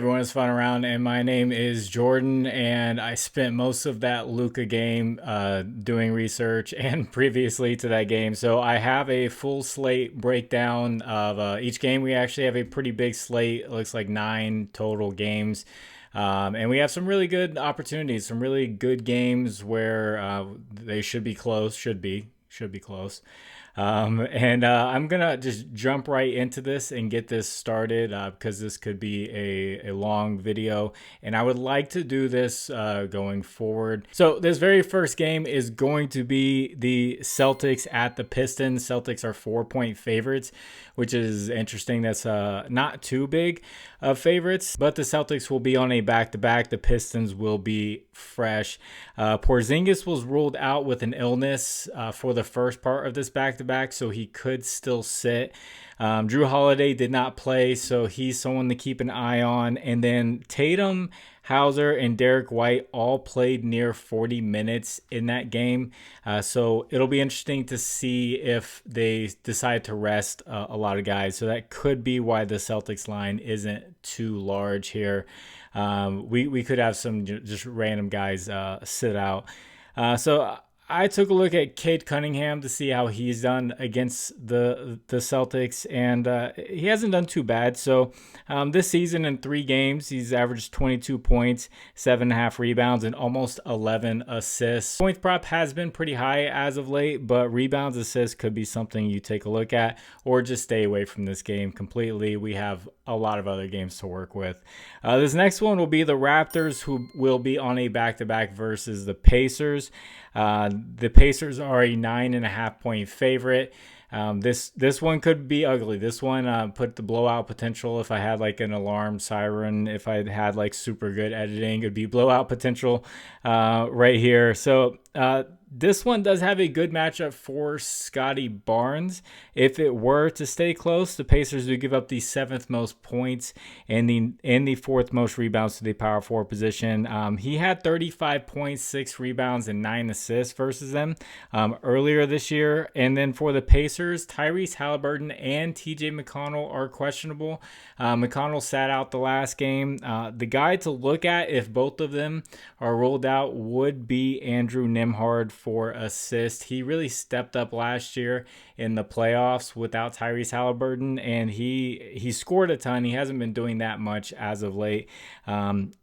Everyone is fun around, and my name is Jordan, and I spent most of that Luka game doing research and previously to that game. So I have a full slate breakdown of each game. We actually have a pretty big slate. It looks like 9 total games. And we have some really good opportunities, some really good games where they should be close, should be close. And I'm gonna just jump right into this and get this started because this could be a long video, and I would like to do this going forward. So this very first game is going to be the Celtics at the Pistons. Celtics are 4-point favorites, which is interesting. That's not too big of favorites, but the Celtics will be on a back-to-back. The Pistons will be fresh. Porzingis was ruled out with an illness for the first part of this back-to-back, so he could still sit. Drew Holiday did not play, so he's someone to keep an eye on. And then Tatum, Hauser, and Derek White all played near 40 minutes in that game. So it'll be interesting to see if they decide to rest a lot of guys. So that could be why the Celtics line isn't too large here. We could have some just random guys sit out. So I took a look at Cade Cunningham to see how he's done against the Celtics, and he hasn't done too bad. So this season in 3 games, he's averaged 22 points, 7.5 rebounds, and almost 11 assists. Points prop has been pretty high as of late, but rebounds, assists could be something you take a look at, or just stay away from this game completely. We have a lot of other games to work with. This next one will be the Raptors, who will be on a back-to-back versus the Pacers. The Pacers are a 9.5-point favorite. This one could be ugly. This one put the blowout potential. If I had like an alarm siren, if I had like super good editing, it'd be blowout potential right here. So this one does have a good matchup for Scotty Barnes. If it were to stay close, the Pacers do give up the 7th most points and the 4th most rebounds to the power forward position. He had 35 points, 6 rebounds, and 9 assists versus them earlier this year. And then for the Pacers, Tyrese Halliburton and TJ McConnell are questionable. McConnell sat out the last game. The guy to look at if both of them are ruled out would be Andrew Nembhard for assist. He really stepped up last year in the playoffs without Tyrese Halliburton, and he scored a ton. He hasn't been doing that much as of late,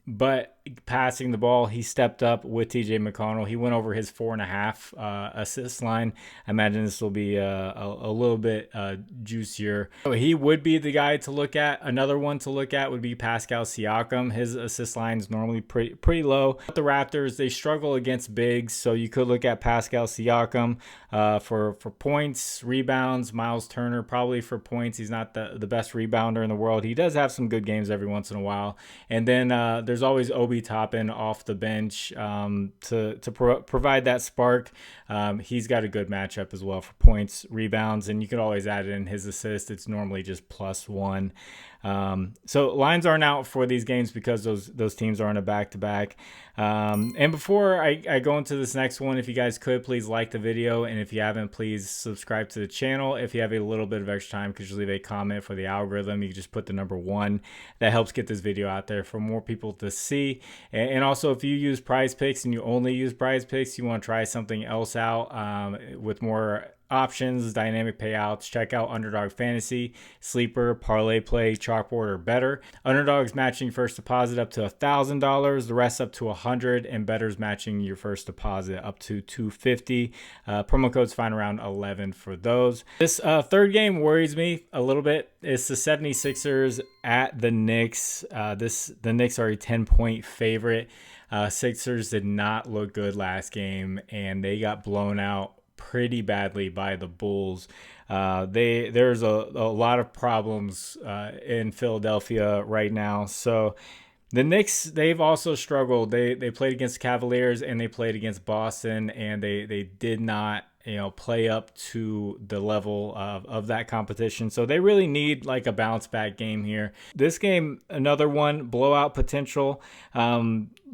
but passing the ball, he stepped up with TJ McConnell. He went over his 4.5 assist line. I imagine this will be a little bit juicier. So he would be the guy to look at. Another one to look at would be Pascal Siakam. His assist line is normally pretty low. But the Raptors, they struggle against bigs, so you could look at Pascal Siakam for points, rebounds. Miles Turner probably for points. He's not the best rebounder in the world. He does have some good games every once in a while. And then there's always Obi Toppin off the bench to provide that spark. He's got a good matchup as well for points, rebounds, and you could always add in his assist. It's normally just +1. So lines aren't out for these games because those teams are on a back-to-back. And before I go into this next one, if you guys could, please like the video. And if you haven't, please subscribe to the channel. If you have a little bit of extra time, could you leave a comment for the algorithm? You can just put the number 1. That helps get this video out there for more people to see. And also, if you use Prizepicks and you only use Prizepicks, you want to try something else out with more options, dynamic payouts, check out Underdog Fantasy, Sleeper, ParlayPlay, ChalkBoard, or Better. Underdog's matching first deposit up to $1,000, the rest up to $100, and Better's matching your first deposit up to $250. Promo codes find around 11 for those. This third game worries me a little bit. It's the 76ers at the Knicks. The Knicks are a 10-point favorite. Sixers did not look good last game, and they got blown out pretty badly by the Bulls. There's a lot of problems in Philadelphia right now. So the Knicks, they've also struggled. They played against Cavaliers and they played against Boston, and they did not play up to the level of that competition. So they really need like a bounce back game here. This game, another one, blowout potential.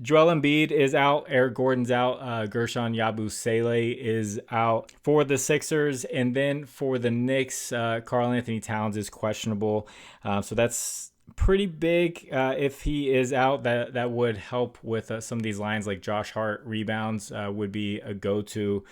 Joel Embiid is out. Eric Gordon's out. Gershon Yabusele is out for the Sixers. And then for the Knicks, Karl Anthony Towns is questionable. So that's pretty big if he is out. That would help with some of these lines, like Josh Hart rebounds would be a go-to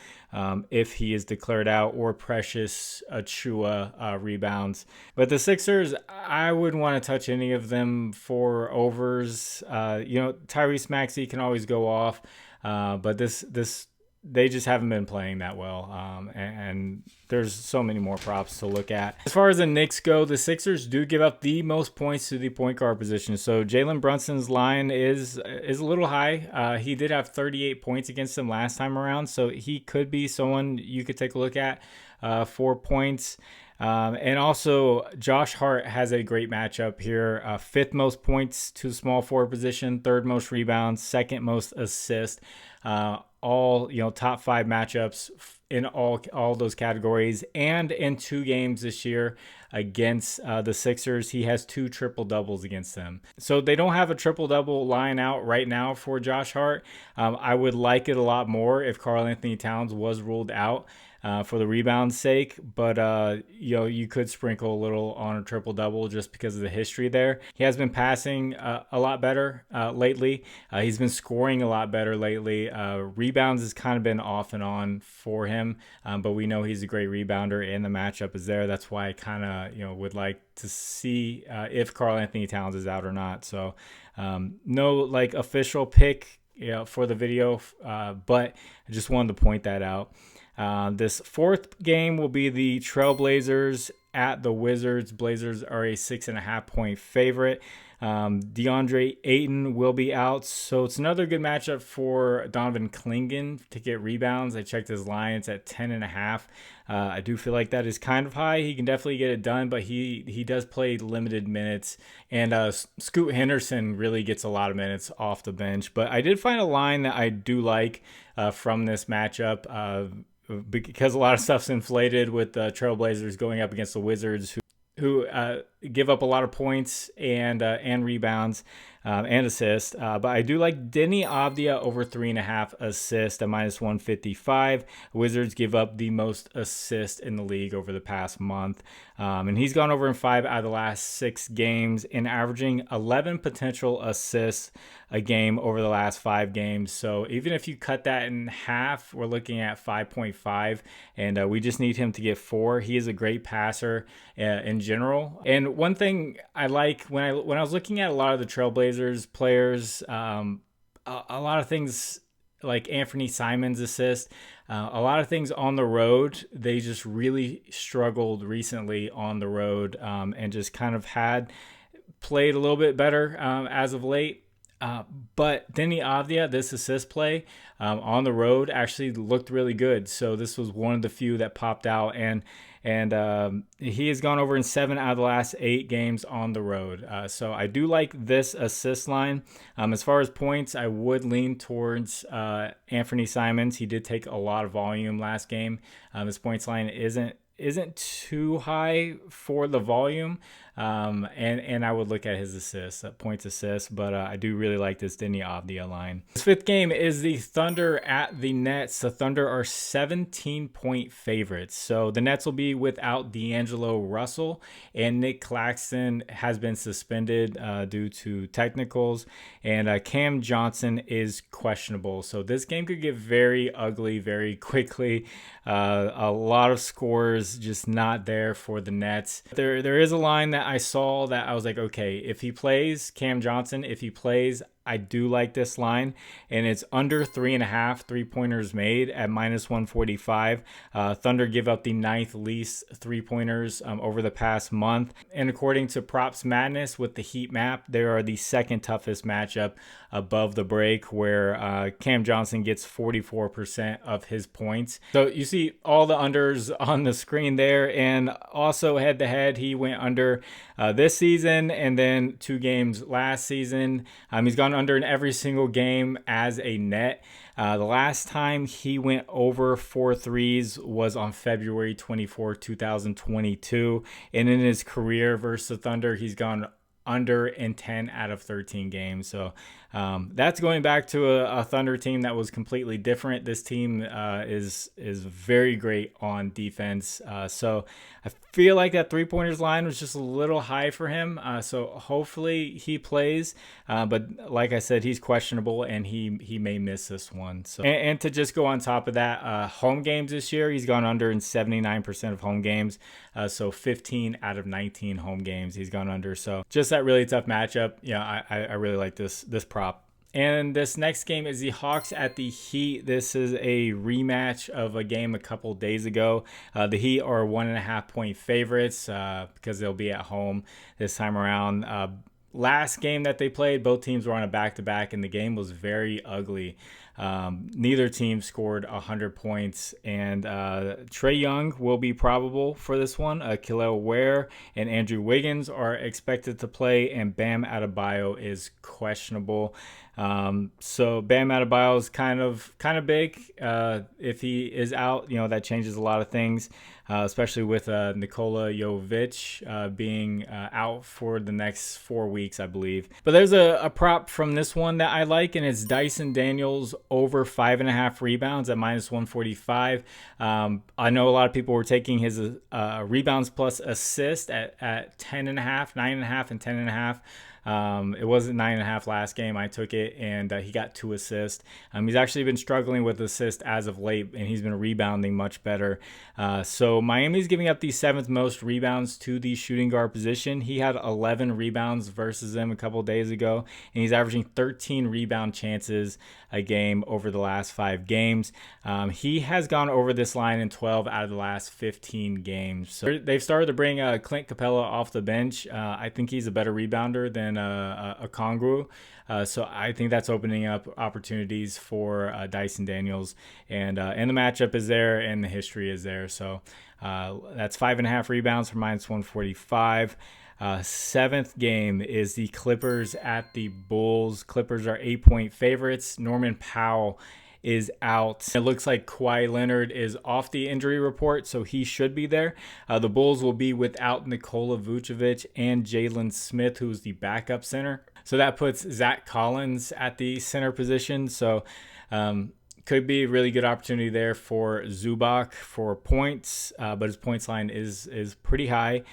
if he is declared out, or Precious Achua rebounds. But the Sixers, I wouldn't want to touch any of them for overs. Tyrese Maxey can always go off, but this they just haven't been playing that well. And there's so many more props to look at. As far as the Knicks go, the Sixers do give up the most points to the point guard position. So Jalen Brunson's line is a little high. He did have 38 points against them last time around, so he could be someone you could take a look at for points. And also, Josh Hart has a great matchup here. Fifth most points to small forward position, third most rebounds, second most assists. All top 5 matchups in all those categories. And in 2 games this year against the Sixers, he has 2 triple doubles against them. So they don't have a triple double line out right now for Josh Hart. I would like it a lot more if Karl-Anthony Towns was ruled out for the rebound's sake, but you could sprinkle a little on a triple double just because of the history there. He has been passing a lot better lately. He's been scoring a lot better lately. Rebounds has kind of been off and on for him, but we know he's a great rebounder and the matchup is there. That's why I kind of would like to see if Karl-Anthony Towns is out or not. So no like official pick for the video, but I just wanted to point that out. This fourth game will be the Trailblazers at the Wizards. Blazers are a 6.5 point favorite. DeAndre Ayton will be out, so it's another good matchup for Donovan Clingan to get rebounds. I checked his line; it's at 10.5. I do feel like that is kind of high. He can definitely get it done, but he does play limited minutes. And Scoot Henderson really gets a lot of minutes off the bench. But I did find a line that I do like from this matchup. Because a lot of stuff's inflated with the Trailblazers going up against the Wizards, who give up a lot of points and rebounds and assists. But I do like Denny Avdia over 3.5 assists at -155. Wizards give up the most assists in the league over the past month. And he's gone over in 5 out of the last 6 games and averaging 11 potential assists a game over the last 5 games. So even if you cut that in half, we're looking at 5.5, and we just need him to get 4. He is a great passer in general. And one thing I like when I was looking at a lot of the Trailblazers players, a lot of things like Anthony Simons' assist, a lot of things on the road, they just really struggled recently on the road, and just kind of had played a little bit better as of late. But Denny Avdia, this assist play on the road actually looked really good. So this was one of the few that popped out, and he has gone over in 7 out of the last 8 games on the road. So I do like this assist line. As far as points, I would lean towards Anthony Simons. He did take a lot of volume last game. His points line isn't too high for the volume, and I would look at his assists, points assists, but I do really like this Denny Avdia line. This fifth game is the Thunder at the Nets. The Thunder are 17-point favorites, so the Nets will be without D'Angelo Russell, and Nick Clarkson has been suspended due to technicals, and Cam Johnson is questionable, so this game could get very ugly very quickly. A lot of scores just not there for the Nets. There is a line that I saw that I was like, okay, if he plays, Cam Johnson, if he plays, I do like this line, and it's under 3.5 3-pointers made at -145. Thunder give up the 9th least 3-pointers over the past month, and according to Props Madness with the heat map, they are the second toughest matchup above the break, where Cam Johnson gets 44% of his points. So you see all the unders on the screen there, and also head to head, he went under this season and then 2 games last season. He's gone under in every single game as a net. The last time he went over 4 threes was on February 24, 2022. And in his career versus the Thunder, he's gone under in 10 out of 13 games. So that's going back to a Thunder team that was completely different. This team is very great on defense. So I feel like that 3-pointers line was just a little high for him. So hopefully he plays. But like I said, he's questionable and he may miss this one. So and to just go on top of that, home games this year, he's gone under in 79% of home games. So 15 out of 19 home games he's gone under. So just that really tough matchup. Yeah, I really like this prop. And this next game is the Hawks at the Heat. This is a rematch of a game a couple days ago. The Heat are 1.5-point favorites because they'll be at home this time around. Last game that they played, both teams were on a back-to-back, and the game was very ugly. Neither team scored 100 points, and Trae Young will be probable for this one. Kel'el Ware and Andrew Wiggins are expected to play, and Bam Adebayo is questionable. So Bam Adebayo is kind of big. If he is out, that changes a lot of things, especially with Nikola Jovic being out for the next 4 weeks, I believe. But there's a prop from this one that I like, and it's Dyson Daniels over 5.5 rebounds at -145. I know a lot of people were taking his rebounds plus assist at 10.5, 9.5, and 10.5. It wasn't 9.5 last game. I took it, and he got 2 assists. He's actually been struggling with assists as of late, and he's been rebounding much better. So Miami's giving up the 7th most rebounds to the shooting guard position. He had 11 rebounds versus them a couple days ago, and he's averaging 13 rebound chances a game over the last 5 games. He has gone over this line in 12 out of the last 15 games. So they've started to bring Clint Capella off the bench. I think he's a better rebounder than a Kongwu. So I think that's opening up opportunities for Dyson Daniels, and the matchup is there and the history is there. So that's 5.5 rebounds for -145. 7th game is the Clippers at the Bulls. Clippers are 8-point favorites. Norman Powell is out. It looks like Kawhi Leonard is off the injury report, so he should be there. The Bulls will be without Nikola Vucevic and Jalen Smith, who's the backup center. So that puts Zach Collins at the center position. So could be a really good opportunity there for Zubac for points, but his points line is pretty high.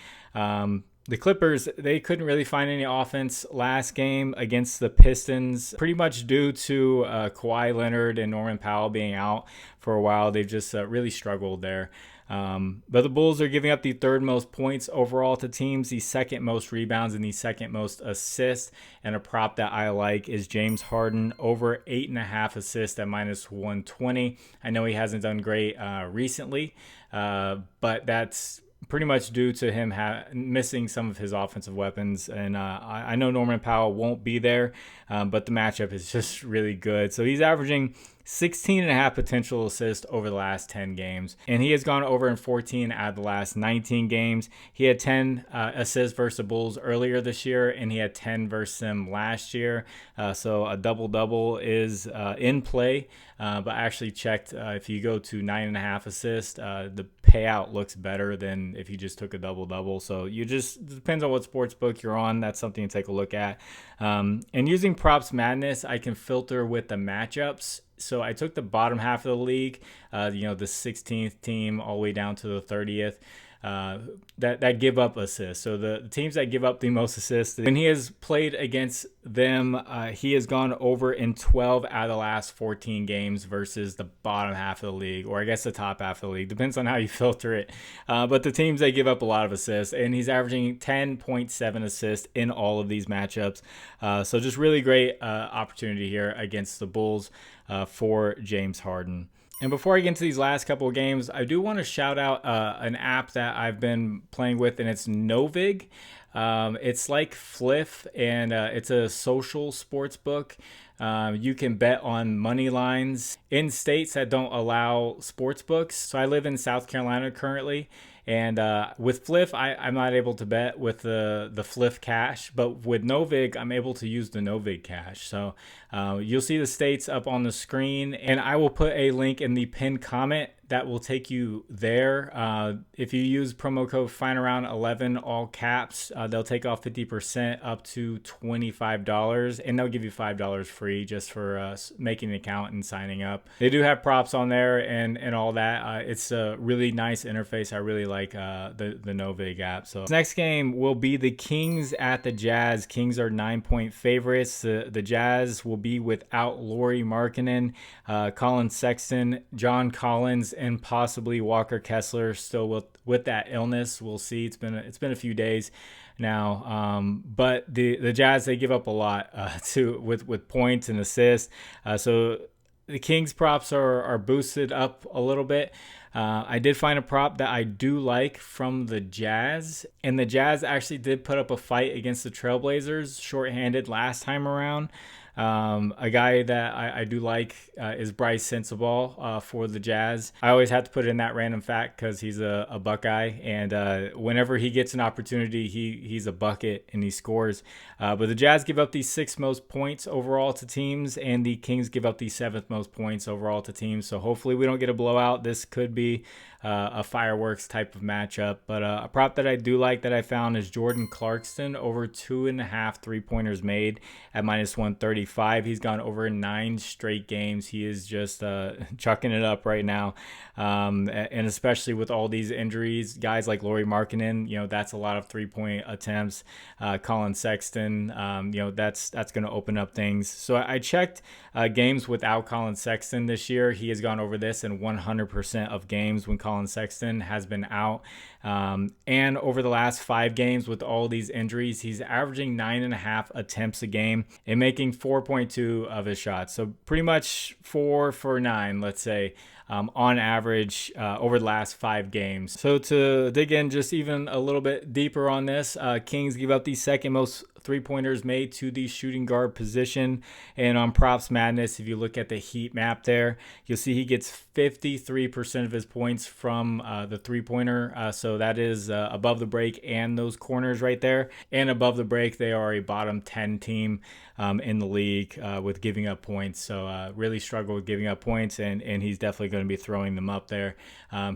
The Clippers, they couldn't really find any offense last game against the Pistons, pretty much due to Kawhi Leonard and Norman Powell being out for a while. They've just really struggled there. But the Bulls are giving up the 3rd most points overall to teams, the 2nd most rebounds, and the 2nd most assists. And a prop that I like is James Harden over 8.5 assists at -120. I know he hasn't done great recently, but that's pretty much due to him missing some of his offensive weapons. And I know Norman Powell won't be there, but the matchup is just really good. So he's averaging 16.5 potential assists over the last 10 games. And he has gone over in 14 out of the last 19 games. He had 10 assists versus the Bulls earlier this year, and he had 10 versus them last year. So a double-double is in play. But I actually checked, if you go to 9.5 assists, the payout looks better than if you just took a double-double. So depends on what sports book you're on. That's something to take a look at. And using Props Madness, I can filter with the matchups. So I took the bottom half of the league, the 16th team all the way down to the 30th. That give up assists. So the teams that give up the most assists, when he has played against them, he has gone over in 12 out of the last 14 games versus the bottom half of the league, or I guess the top half of the league. Depends on how you filter it. But the teams that give up a lot of assists, and he's averaging 10.7 assists in all of these matchups. So just really great opportunity here against the Bulls for James Harden. And before I get into these last couple of games, I do want to shout out an app that I've been playing with, and it's Novig. It's like Fliff, and it's a social sports book. You can bet on money lines in states that don't allow sports books. So I live in South Carolina currently, and with Fliff, I'm not able to bet with the Fliff Cash, but with Novig, I'm able to use the Novig Cash. So you'll see the states up on the screen, and I will put a link in the pinned comment that will take you there. If you use promo code FINAROUND11, all caps, they'll take off 50% up to $25, and they'll give you $5 free just for making an account and signing up. They do have props on there and all that. It's a really nice interface. I really like the Novig app. So this next game will be the Kings at the Jazz. Kings are 9-point favorites. The Jazz will be without Lauri Markkanen, Colin Sexton, John Collins, and possibly Walker Kessler still with that illness. We'll see. It's been a few days now, but the Jazz, they give up a lot with points and assists. So the Kings props are boosted up a little bit. I did find a prop that I do like from the Jazz, and the Jazz actually did put up a fight against the Trailblazers shorthanded last time around. A guy that I do like is Bryce Sensabaugh for the Jazz. I always have to put in that random fact because he's a Buckeye, and whenever he gets an opportunity, he's a bucket and he scores. But the Jazz give up the 6th most points overall to teams, and the Kings give up the 7th most points overall to teams. So hopefully we don't get a blowout. This could be a fireworks type of matchup. But a prop that I do like that I found is Jordan Clarkson over 2.5 3-pointers made at -135. He's gone over 9 straight games. He is just chucking it up right now. And especially with all these injuries, guys like Lauri Markkanen, that's a lot of 3-point attempts. Colin Sexton, that's going to open up things. So I checked games without Colin Sexton this year. He has gone over this in 100% of games when Colin Sexton has been out. And over the last 5 games with all these injuries, he's averaging 9.5 attempts a game and making 4.2 of his shots. So pretty much 4 for 9, let's say, on average over the last 5 games. So to dig in just even a little bit deeper on this, Kings give up the 2nd most 3-pointers made to the shooting guard position. And on Props Madness, if you look at the heat map there, you'll see he gets 53% of his points from the 3-pointer. So that is above the break and those corners right there. And above the break, they are a bottom 10 team in the league with giving up points. So really struggle with giving up points, and he's definitely going to be throwing them up there.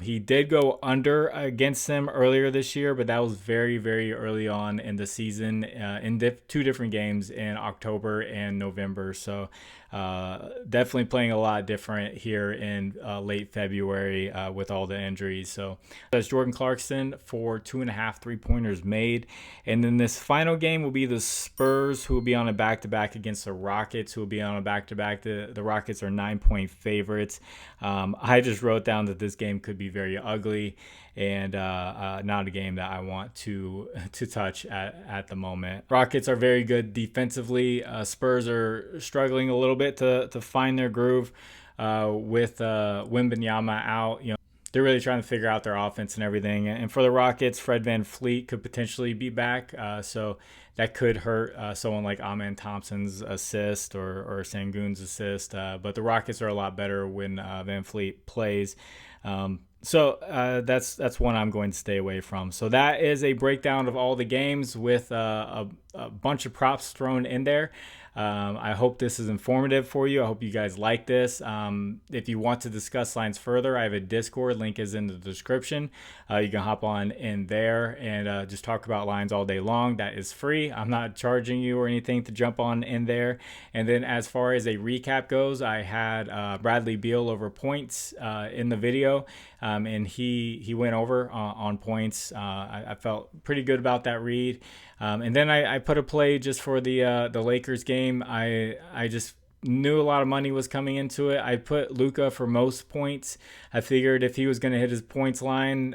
He did go under against them earlier this year, but that was very, very early on in the season in 2 different games in October and November. So definitely playing a lot different here in late February with all the injuries. So that's Jordan Clarkson for 2.5 3-pointers made. And then this final game will be the Spurs, who will be on a back-to-back against the Rockets, who will be on a back-to-back. The Rockets are 9-point favorites. I just wrote down that this game could be very ugly and not a game that I want to touch at the moment. Rockets are very good defensively. Spurs are struggling a little bit to find their groove with Wembanyama out. They're really trying to figure out their offense and everything. And for the Rockets, Fred VanVleet could potentially be back. So that could hurt someone like Amen Thompson's assist or Sengun's assist. But the Rockets are a lot better when VanVleet plays. So that's one I'm going to stay away from. So that is a breakdown of all the games with a bunch of props thrown in there. I hope this is informative for you. I hope you guys like this. If you want to discuss lines further, I have a Discord. Link is in the description. You can hop on in there and just talk about lines all day long. That is free. I'm not charging you or anything to jump on in there. And then as far as a recap goes, I had Bradley Beal over points in the video. And he went over on points. I felt pretty good about that read. And then I put a play just for the Lakers game. I just knew a lot of money was coming into it. I put Luka for most points. I figured if he was going to hit his points line,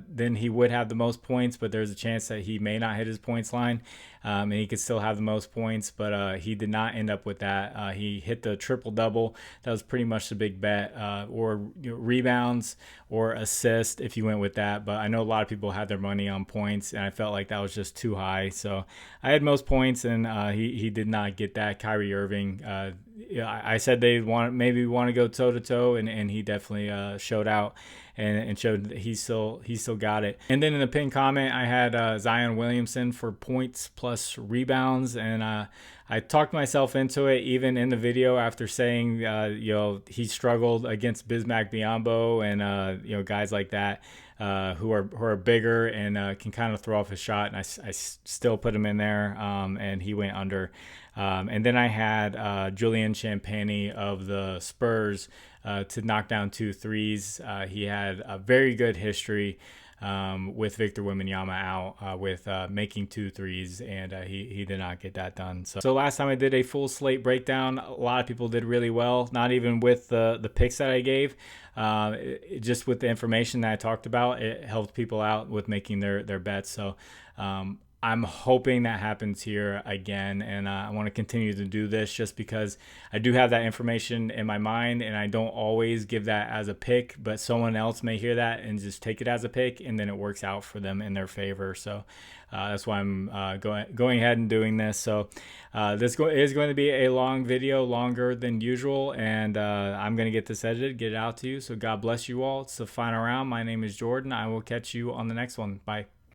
then he would have the most points, but there's a chance that he may not hit his points line, and he could still have the most points, but he did not end up with that. He hit the triple-double. That was pretty much the big bet, or rebounds or assist if you went with that, but I know a lot of people had their money on points, and I felt like that was just too high, so I had most points, and he did not get that. Kyrie Irving, I said they maybe want to go toe-to-toe, and he definitely showed out and showed that he still got it. And then in the pinned comment, I had Zion Williamson for points plus rebounds, and I I talked myself into it even in the video after saying, he struggled against Bismack Biyombo and, guys like that. Who are bigger and can kind of throw off a shot, and I still put him in there, and he went under. And then I had Julian Champagny of the Spurs to knock down 2 threes. He had a very good history with Victor Wembanyama out with making 2 threes, and he did not get that done. So last time I did a full slate breakdown, a lot of people did really well, not even with the picks that I gave. Just with the information that I talked about, it helped people out with making their bets. So I'm hoping that happens here again, and I want to continue to do this just because I do have that information in my mind, and I don't always give that as a pick, but someone else may hear that and just take it as a pick, and then it works out for them in their favor. So that's why I'm going ahead and doing this. So this is going to be a long video, longer than usual, and I'm going to get this edited, get it out to you. So God bless you all. It's the final round. My name is Jordan. I will catch you on the next one. Bye.